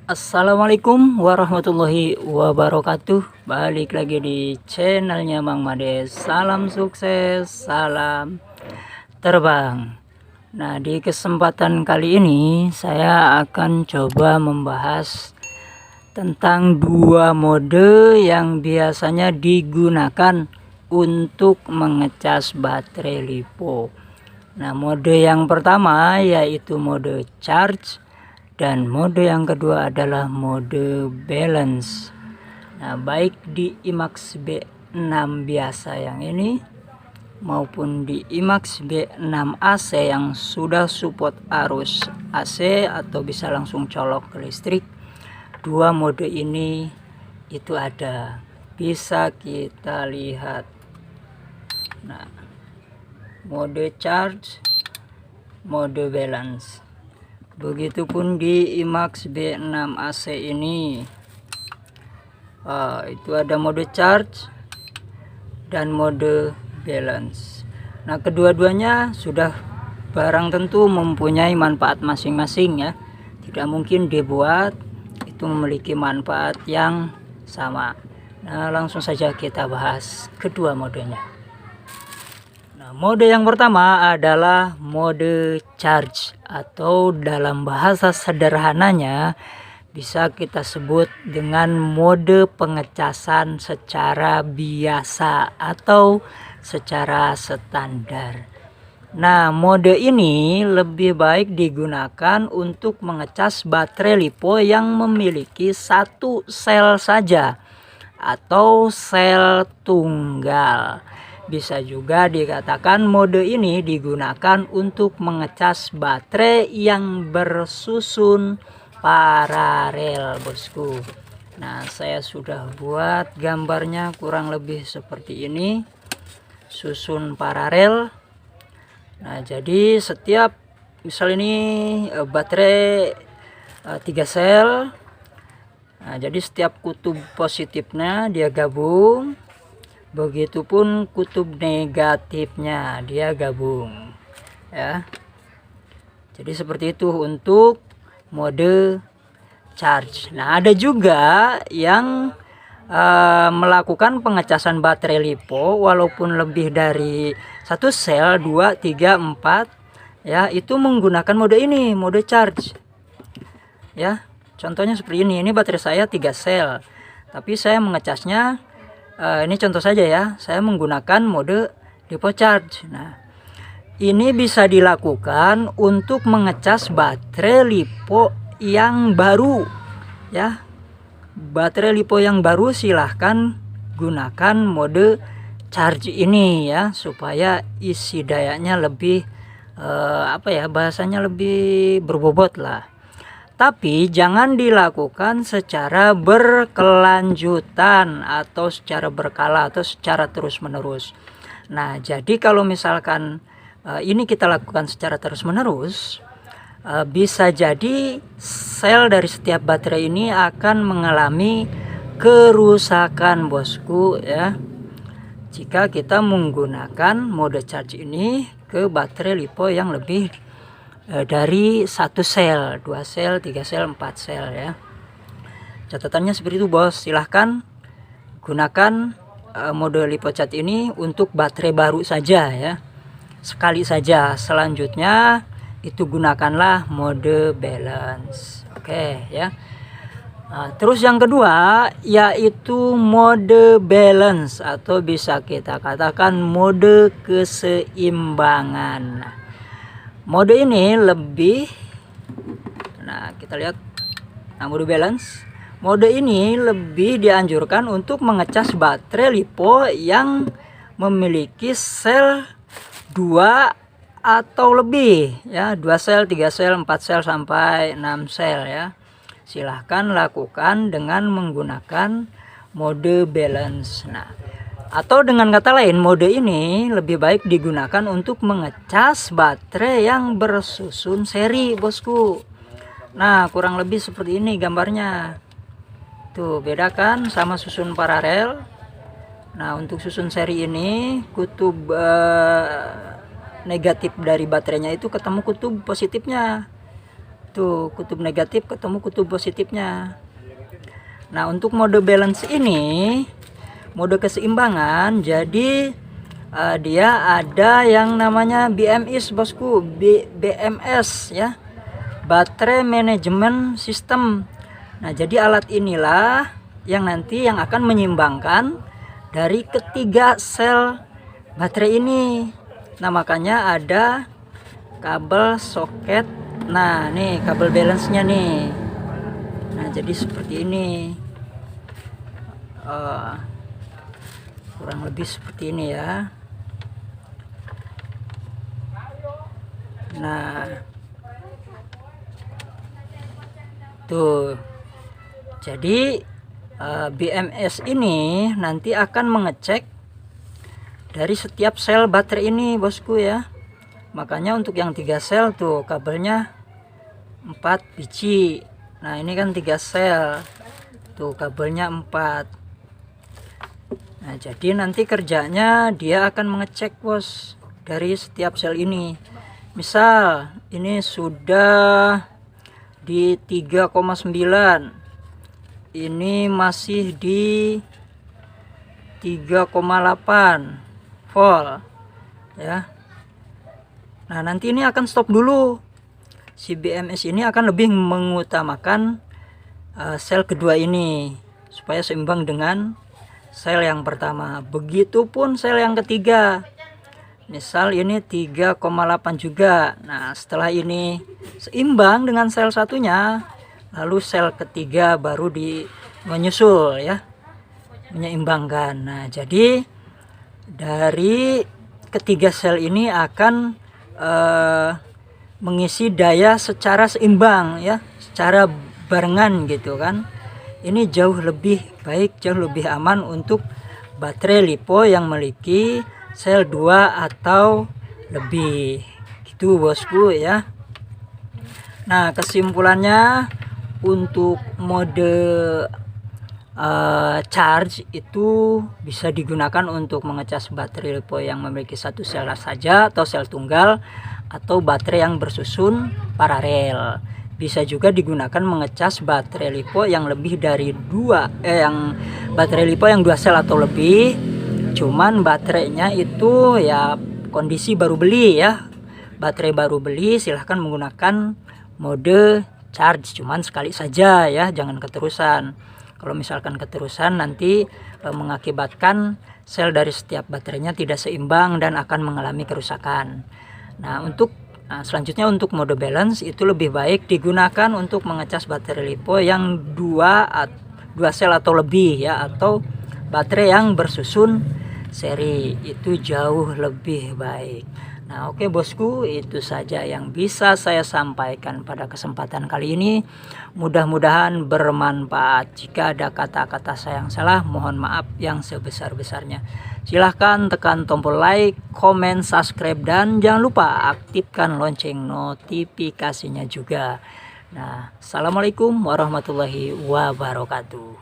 Assalamualaikum warahmatullahi wabarakatuh. Balik lagi di channelnya Mang Mades. Salam sukses, salam terbang. Nah, di kesempatan kali ini saya akan coba membahas tentang dua mode yang biasanya digunakan untuk mengecas baterai LiPo. Nah, mode yang pertama yaitu mode charge, dan mode yang kedua adalah mode balance. Nah, baik di IMAX B6 biasa yang ini maupun di IMAX B6 AC yang sudah support arus AC atau bisa langsung colok ke listrik, dua mode ini itu ada, bisa kita lihat. Nah, mode charge, mode balance. Begitupun di IMAX B6 AC ini, itu ada mode charge dan mode balance. Nah, kedua-duanya sudah barang tentu mempunyai manfaat masing-masing ya. Tidak mungkin dibuat itu memiliki manfaat yang sama. Nah, langsung saja kita bahas kedua modenya. Mode yang pertama adalah mode charge, atau dalam bahasa sederhananya bisa kita sebut dengan mode pengecasan secara biasa atau secara standar. Nah, mode ini lebih baik digunakan untuk mengecas baterai LiPo yang memiliki satu sel saja atau sel tunggal. Bisa juga dikatakan mode ini digunakan untuk mengecas baterai yang bersusun paralel, bosku. Nah, saya sudah buat gambarnya kurang lebih seperti ini, susun paralel. Nah, jadi setiap misal ini baterai 3 sel. Nah, jadi setiap kutub positifnya dia gabung, begitupun kutub negatifnya dia gabung ya. Jadi seperti itu untuk mode charge. Nah, ada juga yang melakukan pengecasan baterai LiPo walaupun lebih dari satu sel, 2, 3, 4 ya, itu menggunakan mode ini, mode charge ya. Contohnya seperti ini baterai saya 3 sel, tapi saya mengecasnya ini contoh saja ya, saya menggunakan mode LiPo charge. Nah, ini bisa dilakukan untuk mengecas baterai LiPo yang baru ya. Baterai LiPo yang baru silahkan gunakan mode charge ini ya, supaya isi dayanya lebih bahasanya lebih berbobot lah. Tapi jangan dilakukan secara berkelanjutan atau secara berkala atau secara terus-menerus. Nah, jadi kalau misalkan ini kita lakukan secara terus-menerus, bisa jadi sel dari setiap baterai ini akan mengalami kerusakan, bosku ya, jika kita menggunakan mode charge ini ke baterai LiPo yang lebih dari 1 sel, 2 sel, 3 sel, 4 sel ya. Catatannya seperti itu, bos. Silahkan gunakan mode LiPo charge ini untuk baterai baru saja ya, sekali saja. Selanjutnya itu gunakanlah mode balance. Oke ya. Nah, terus yang kedua yaitu mode balance, atau bisa kita katakan mode keseimbangan. Mode ini lebih, nah kita lihat, mode balance. Mode ini lebih dianjurkan untuk mengecas baterai LiPo yang memiliki sel 2 atau lebih ya, 2 sel, 3 sel, 4 sel sampai 6 sel ya. Silahkan lakukan dengan menggunakan mode balance. Nah, atau dengan kata lain, mode ini lebih baik digunakan untuk mengecas baterai yang bersusun seri, bosku. Nah, kurang lebih seperti ini gambarnya. Tuh, bedakan sama susun paralel. Nah, untuk susun seri ini kutub negatif dari baterainya itu ketemu kutub positifnya. Tuh, kutub negatif ketemu kutub positifnya. Nah, untuk mode balance ini, mode keseimbangan, jadi dia ada yang namanya BMS bosku, BMS ya, Baterai Management System. Nah, jadi alat inilah yang nanti yang akan menyeimbangkan dari ketiga sel baterai ini. Nah, makanya ada kabel soket. Nah, nih kabel balance-nya nih. Nah, jadi seperti ini. Kurang lebih seperti ini ya. Nah, tuh. Jadi BMS ini nanti akan mengecek dari setiap sel baterai ini bosku ya. Makanya untuk yang 3 sel tuh kabelnya 4 biji. Nah, ini kan 3 sel. Tuh kabelnya 4. Nah, jadi nanti kerjanya dia akan mengecek bos dari setiap sel ini. Misal ini sudah di 3,9, ini masih di 3,8 volt ya. Nah, nanti ini akan stop dulu. Si BMS ini akan lebih mengutamakan sel kedua ini supaya seimbang dengan sel yang pertama. Begitupun sel yang ketiga. Misal ini 3,8 juga. Nah, setelah ini seimbang dengan sel satunya, lalu sel ketiga baru menyusul ya, menyeimbangkan. Nah, jadi dari ketiga sel ini akan mengisi daya secara seimbang ya, secara barengan gitu kan. Ini jauh lebih baik, jauh lebih aman untuk baterai lipo yang memiliki sel 2 atau lebih gitu bosku ya. Nah, kesimpulannya untuk mode charge itu bisa digunakan untuk mengecas baterai lipo yang memiliki satu sel saja atau sel tunggal, atau baterai yang bersusun paralel. Bisa juga digunakan mengecas baterai lipo yang lebih dari yang baterai lipo yang 2 sel atau lebih. Cuman baterainya itu ya kondisi baru beli ya, baterai baru beli, silahkan menggunakan mode charge, cuman sekali saja ya, jangan keterusan. Kalau misalkan keterusan nanti mengakibatkan sel dari setiap baterainya tidak seimbang dan akan mengalami kerusakan. Nah, selanjutnya untuk mode balance itu lebih baik digunakan untuk mengecas baterai lipo yang 2 sel atau lebih ya, atau baterai yang bersusun seri, itu jauh lebih baik. Nah, oke bosku, itu saja yang bisa saya sampaikan pada kesempatan kali ini. Mudah-mudahan bermanfaat. Jika ada kata-kata saya yang salah, mohon maaf yang sebesar-besarnya. Silahkan tekan tombol like, komen, subscribe, dan jangan lupa aktifkan lonceng notifikasinya juga. Nah, assalamualaikum warahmatullahi wabarakatuh.